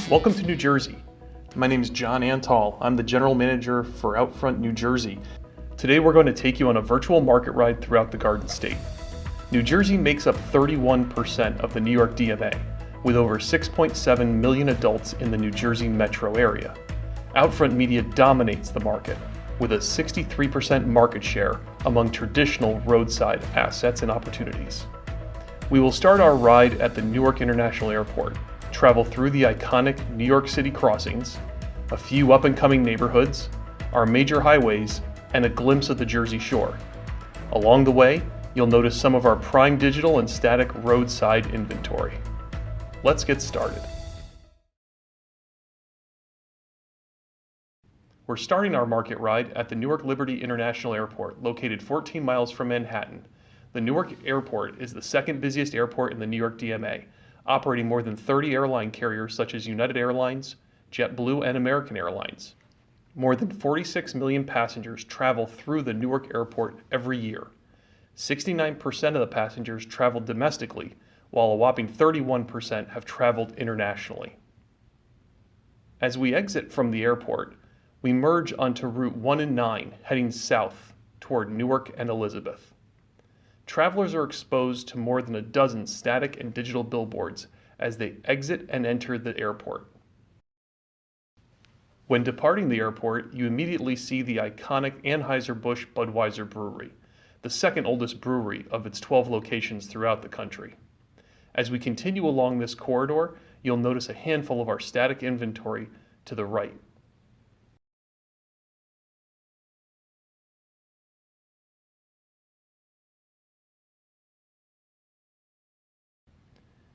Welcome to New Jersey. My name is Jon Antal. I'm the General Manager for OUTFRONT New Jersey. Today we're going to take you on a virtual market ride throughout the Garden State. New Jersey makes up 31% of the New York DMA, with over 6.7 million adults in the New Jersey metro area. OUTFRONT Media dominates the market, with a 63% market share among traditional roadside assets and opportunities. We will start our ride at the Newark International Airport, travel through the iconic New York City crossings, a few up-and-coming neighborhoods, our major highways, and a glimpse of the Jersey Shore. Along the way, you'll notice some of our prime digital and static roadside inventory. Let's get started. We're starting our market ride at the Newark Liberty International Airport, located 14 miles from Manhattan. The Newark Airport is the second busiest airport in the New York DMA, operating more than 30 airline carriers such as United Airlines, JetBlue, and American Airlines. More than 46 million passengers travel through the Newark Airport every year. 69% of the passengers travel domestically, while a whopping 31% have traveled internationally. As we exit from the airport, we merge onto Route 1 and 9, heading south toward Newark and Elizabeth. Travelers are exposed to more than a dozen static and digital billboards as they exit and enter the airport. When departing the airport, you immediately see the iconic Anheuser-Busch Budweiser Brewery, the second oldest brewery of its 12 locations throughout the country. As we continue along this corridor, you'll notice a handful of our static inventory to the right.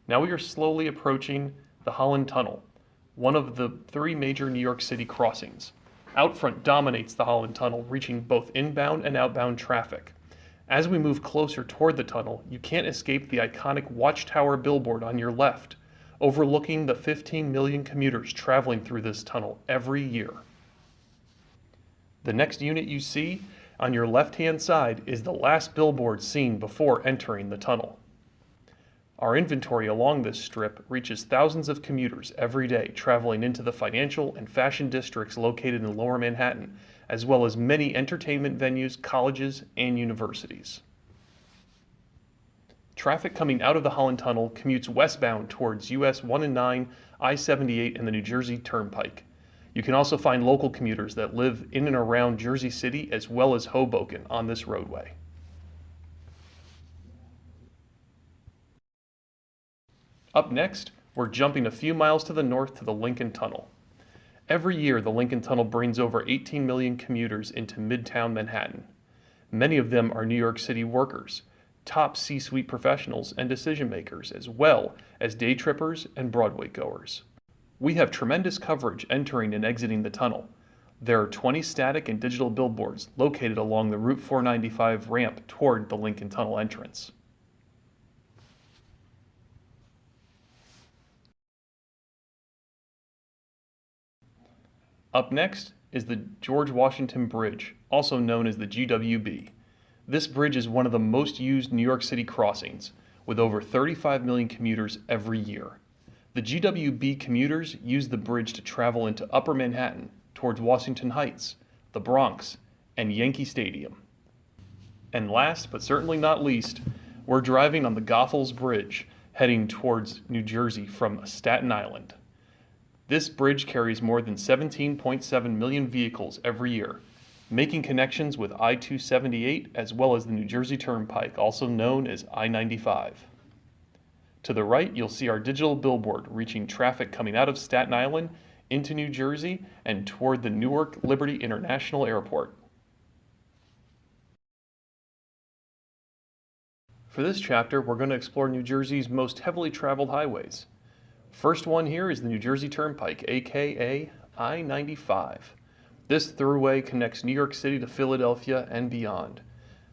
Now we are slowly approaching the Holland Tunnel, one of the three major New York City crossings. OUTFRONT dominates the Holland Tunnel, reaching both inbound and outbound traffic. As we move closer toward the tunnel, you can't escape the iconic Watchtower billboard on your left, overlooking the 15 million commuters traveling through this tunnel every year. The next unit you see on your left-hand side is the last billboard seen before entering the tunnel. Our inventory along this strip reaches thousands of commuters every day traveling into the financial and fashion districts located in Lower Manhattan, as well as many entertainment venues, colleges, and universities. Traffic coming out of the Holland Tunnel commutes westbound towards US 1 and 9, I-78, and the New Jersey Turnpike. You can also find local commuters that live in and around Jersey City as well as Hoboken on this roadway. Up next, we're jumping a few miles to the north to the Lincoln Tunnel. Every year, the Lincoln Tunnel brings over 18 million commuters into Midtown Manhattan. Many of them are New York City workers, top C-suite professionals and decision makers, as well as day trippers and Broadway goers. We have tremendous coverage entering and exiting the tunnel. There are 20 static and digital billboards located along the Route 495 ramp toward the Lincoln Tunnel entrance. Up next is the George Washington Bridge, also known as the GWB. This bridge is one of the most used New York City crossings, with over 35 million commuters every year. The GWB commuters use the bridge to travel into Upper Manhattan, towards Washington Heights, the Bronx, and Yankee Stadium. And last, but certainly not least, we're driving on the Goethals Bridge, heading towards New Jersey from Staten Island. This bridge carries more than 17.7 million vehicles every year, making connections with I-278 as well as the New Jersey Turnpike, also known as I-95. To the right, you'll see our digital billboard reaching traffic coming out of Staten Island into New Jersey and toward the Newark Liberty International Airport. For this chapter, we're going to explore New Jersey's most heavily traveled highways. First one here is the New Jersey Turnpike, aka I-95. This thruway connects New York City to Philadelphia and beyond.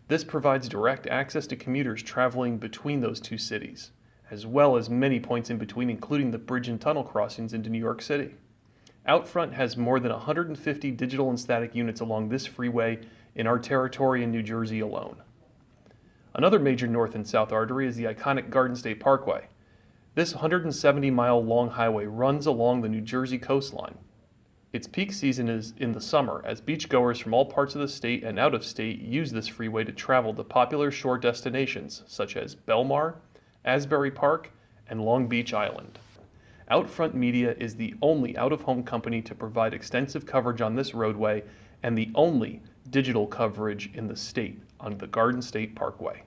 This provides direct access to commuters traveling between those two cities, as well as many points in between, including the bridge and tunnel crossings into New York City. OUTFRONT has more than 150 digital and static units along this freeway in our territory in New Jersey alone. Another major north and south artery is the iconic Garden State Parkway. This 170-mile long highway runs along the New Jersey coastline. Its peak season is in the summer, as beachgoers from all parts of the state and out of state use this freeway to travel to popular shore destinations such as Belmar, Asbury Park, and Long Beach Island. OUTFRONT Media is the only out-of-home company to provide extensive coverage on this roadway and the only digital coverage in the state on the Garden State Parkway.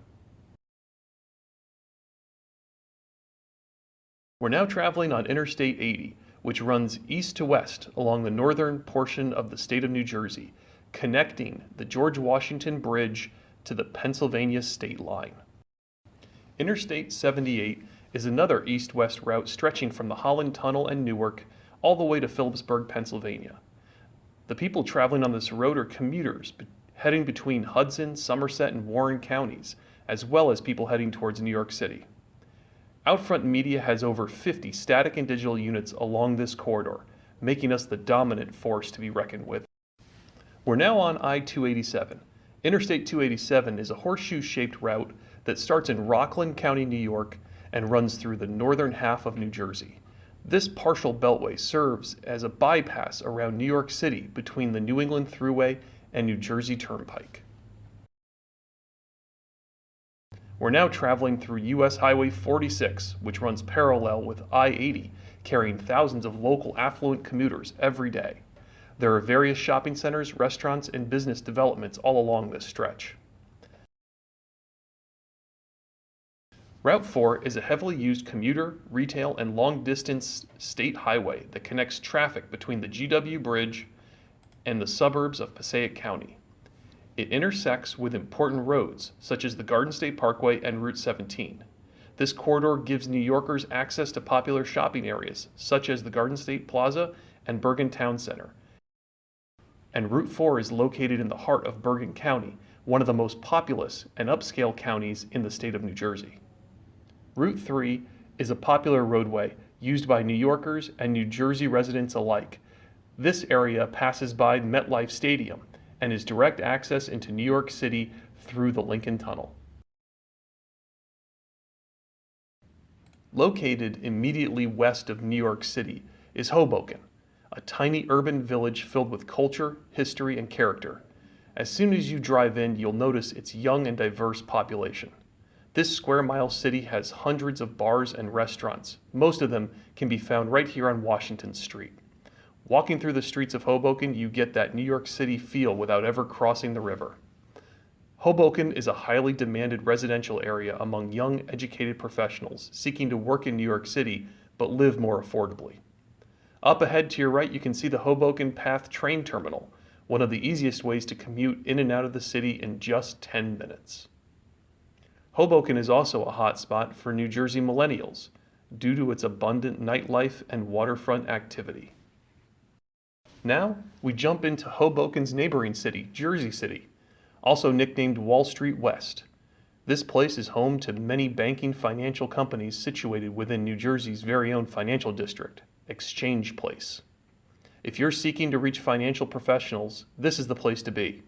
We're now traveling on Interstate 80, which runs east to west along the northern portion of the state of New Jersey, connecting the George Washington Bridge to the Pennsylvania state line. Interstate 78 is another east-west route stretching from the Holland Tunnel and Newark all the way to Phillipsburg, Pennsylvania. The people traveling on this road are commuters heading between Hudson, Somerset, and Warren counties, as well as people heading towards New York City. OUTFRONT Media has over 50 static and digital units along this corridor, making us the dominant force to be reckoned with. We're now on I-287. Interstate 287 is a horseshoe-shaped route that starts in Rockland County, New York, and runs through the northern half of New Jersey. This partial beltway serves as a bypass around New York City between the New England Thruway and New Jersey Turnpike. We're now traveling through US Highway 46, which runs parallel with I-80, carrying thousands of local affluent commuters every day. There are various shopping centers, restaurants, and business developments all along this stretch. Route 4 is a heavily used commuter, retail, and long-distance state highway that connects traffic between the GW Bridge and the suburbs of Passaic County. It intersects with important roads, such as the Garden State Parkway and Route 17. This corridor gives New Yorkers access to popular shopping areas, such as the Garden State Plaza and Bergen Town Center. And Route 4 is located in the heart of Bergen County, one of the most populous and upscale counties in the state of New Jersey. Route 3 is a popular roadway used by New Yorkers and New Jersey residents alike. This area passes by Metlife Stadium and is direct access into New York City through the Lincoln Tunnel. Located immediately west of New York City is Hoboken, a tiny urban village filled with culture, history, and character. As soon as you drive in, you'll notice its young and diverse population. This square-mile city has hundreds of bars and restaurants. Most of them can be found right here on Washington Street. Walking through the streets of Hoboken, you get that New York City feel without ever crossing the river. Hoboken is a highly demanded residential area among young, educated professionals seeking to work in New York City but live more affordably. Up ahead to your right, you can see the Hoboken Path train terminal, one of the easiest ways to commute in and out of the city in just 10 minutes. Hoboken is also a hotspot for New Jersey millennials due to its abundant nightlife and waterfront activity. Now, we jump into Hoboken's neighboring city, Jersey City, also nicknamed Wall Street West. This place is home to many banking financial companies situated within New Jersey's very own financial district, Exchange Place. If you're seeking to reach financial professionals, this is the place to be.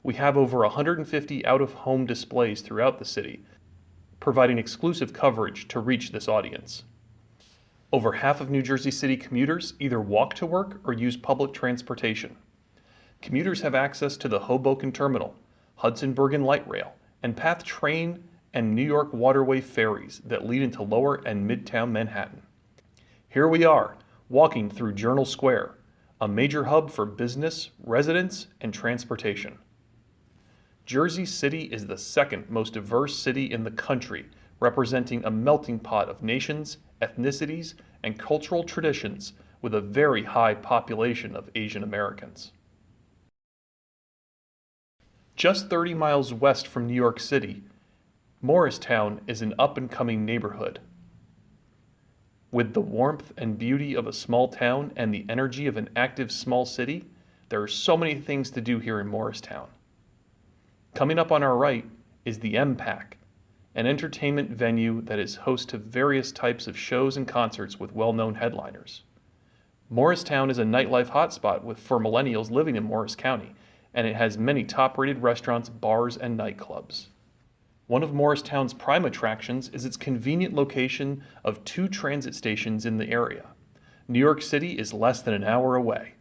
We have over 150 out-of-home displays throughout the city, providing exclusive coverage to reach this audience. Over half of New Jersey City commuters either walk to work or use public transportation. Commuters have access to the Hoboken Terminal, Hudson Bergen Light Rail, and PATH train and New York Waterway ferries that lead into Lower and Midtown Manhattan. Here we are, walking through Journal Square, a major hub for business, residents, and transportation. Jersey City is the second most diverse city in the country, representing a melting pot of nations, ethnicities, and cultural traditions with a very high population of Asian Americans. Just 30 miles west from New York City, Morristown is an up-and-coming neighborhood. With the warmth and beauty of a small town and the energy of an active small city, there are so many things to do here in Morristown. Coming up on our right is the MPAC, an entertainment venue that is host to various types of shows and concerts with well-known headliners. Morristown is a nightlife hotspot for millennials living in Morris County, and it has many top-rated restaurants, bars, and nightclubs. One of Morristown's prime attractions is its convenient location of 2 transit stations in the area. New York City is less than an hour away.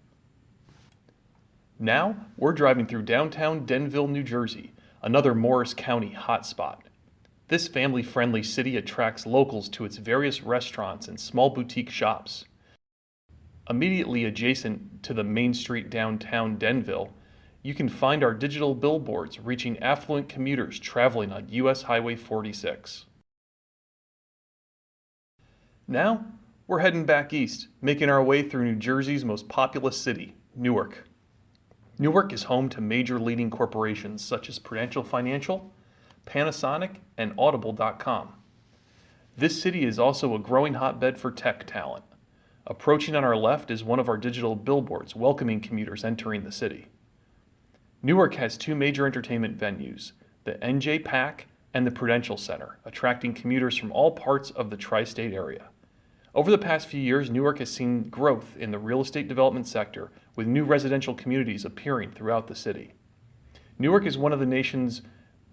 Now, we're driving through downtown Denville, New Jersey, another Morris County hotspot. This family-friendly city attracts locals to its various restaurants and small boutique shops. Immediately adjacent to the Main Street downtown Denville, you can find our digital billboards reaching affluent commuters traveling on US Highway 46. Now, we're heading back east, making our way through New Jersey's most populous city, Newark. Newark is home to major leading corporations such as Prudential Financial, Panasonic, and Audible.com. This city is also a growing hotbed for tech talent. Approaching on our left is one of our digital billboards welcoming commuters entering the city. Newark has 2 major entertainment venues, the NJ and the Prudential Center, attracting commuters from all parts of the tri-state area. Over the past few years, Newark has seen growth in the real estate development sector, with new residential communities appearing throughout the city. Newark is one of the nation's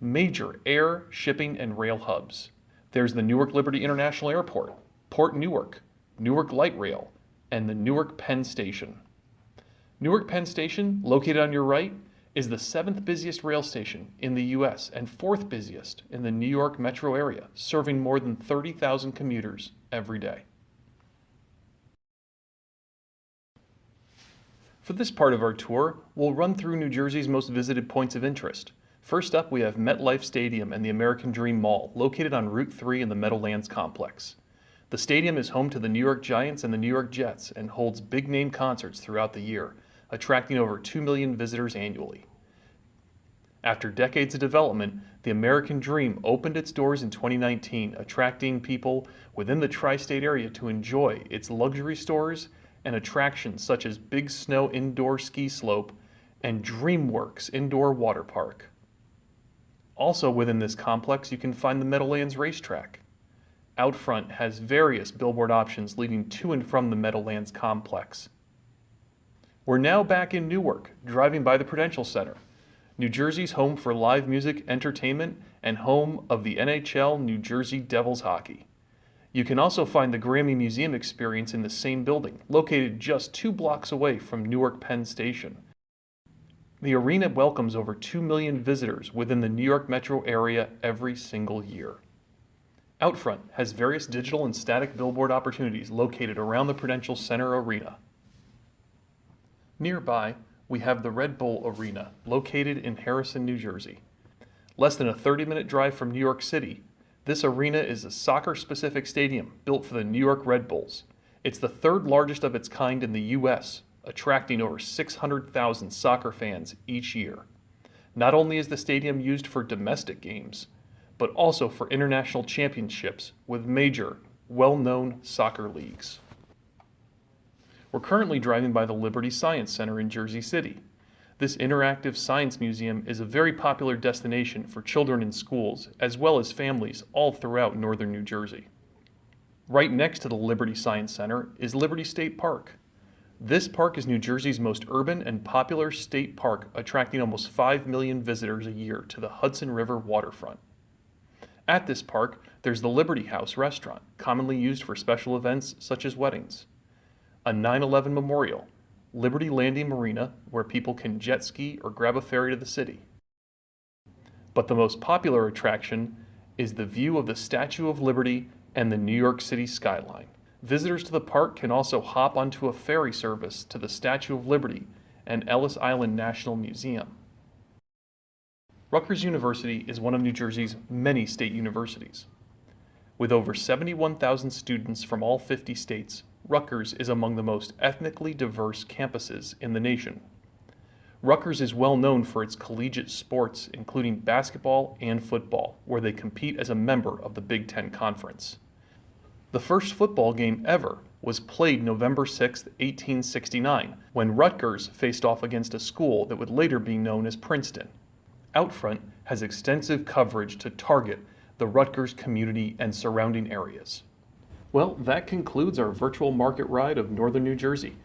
major air, shipping, and rail hubs. There's the Newark Liberty International Airport, Port Newark, Newark Light Rail, and the Newark Penn Station. Newark Penn Station, located on your right, is the 7th busiest rail station in the U.S. and 4th busiest in the New York metro area, serving more than 30,000 commuters every day. For this part of our tour, we'll run through New Jersey's most visited points of interest. First up, we have Metlife Stadium and the American Dream Mall, located on Route 3 in the Meadowlands complex. The stadium is home to the New York Giants and the New York Jets and holds big-name concerts throughout the year, attracting over 2 million visitors annually. After decades of development, the American Dream opened its doors in 2019, attracting people within the tri-state area to enjoy its luxury stores and attractions such as Big Snow Indoor Ski Slope and DreamWorks Indoor Water Park. Also within this complex, you can find the Meadowlands Racetrack. OUTFRONT has various billboard options leading to and from the Meadowlands complex. We're now back in Newark, driving by the Prudential Center, New Jersey's home for live music, entertainment, and home of the NHL New Jersey Devils hockey. You can also find the Grammy Museum experience in the same building, located just 2 blocks away from Newark Penn Station. The arena welcomes over 2 million visitors within the New York metro area every single year. OUTFRONT has various digital and static billboard opportunities located around the Prudential Center arena. Nearby, we have the Red Bull Arena, located in Harrison, New Jersey. Less than a 30-minute drive from New York City, this arena is a soccer-specific stadium built for the New York Red Bulls. It's the 3rd largest of its kind in the U.S., attracting over 600,000 soccer fans each year. Not only is the stadium used for domestic games, but also for international championships with major, well-known soccer leagues. We're currently driving by the Liberty Science Center in Jersey City. This interactive science museum is a very popular destination for children in schools, as well as families all throughout northern New Jersey. Right next to the Liberty Science Center is Liberty State Park. This park is New Jersey's most urban and popular state park, attracting almost 5 million visitors a year to the Hudson River waterfront. At this park, there's the Liberty House restaurant, commonly used for special events such as weddings, a 9/11 memorial, Liberty Landing Marina, where people can jet ski or grab a ferry to the city. But the most popular attraction is the view of the Statue of Liberty and the New York City skyline. Visitors to the park can also hop onto a ferry service to the Statue of Liberty and Ellis Island National Museum. Rutgers University is one of New Jersey's many state universities. With over 71,000 students from all 50 states, Rutgers is among the most ethnically diverse campuses in the nation. Rutgers is well known for its collegiate sports, including basketball and football, where they compete as a member of the Big Ten Conference. The first football game ever was played November 6, 1869, when Rutgers faced off against a school that would later be known as Princeton. OUTFRONT has extensive coverage to target the Rutgers community and surrounding areas. Well, that concludes our virtual market ride of northern New Jersey.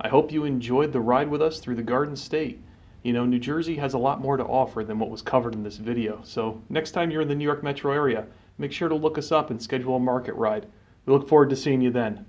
I hope you enjoyed the ride with us through the Garden State. You know, New Jersey has a lot more to offer than what was covered in this video, so next time you're in the New York metro area, make sure to look us up and schedule a market ride. We look forward to seeing you then.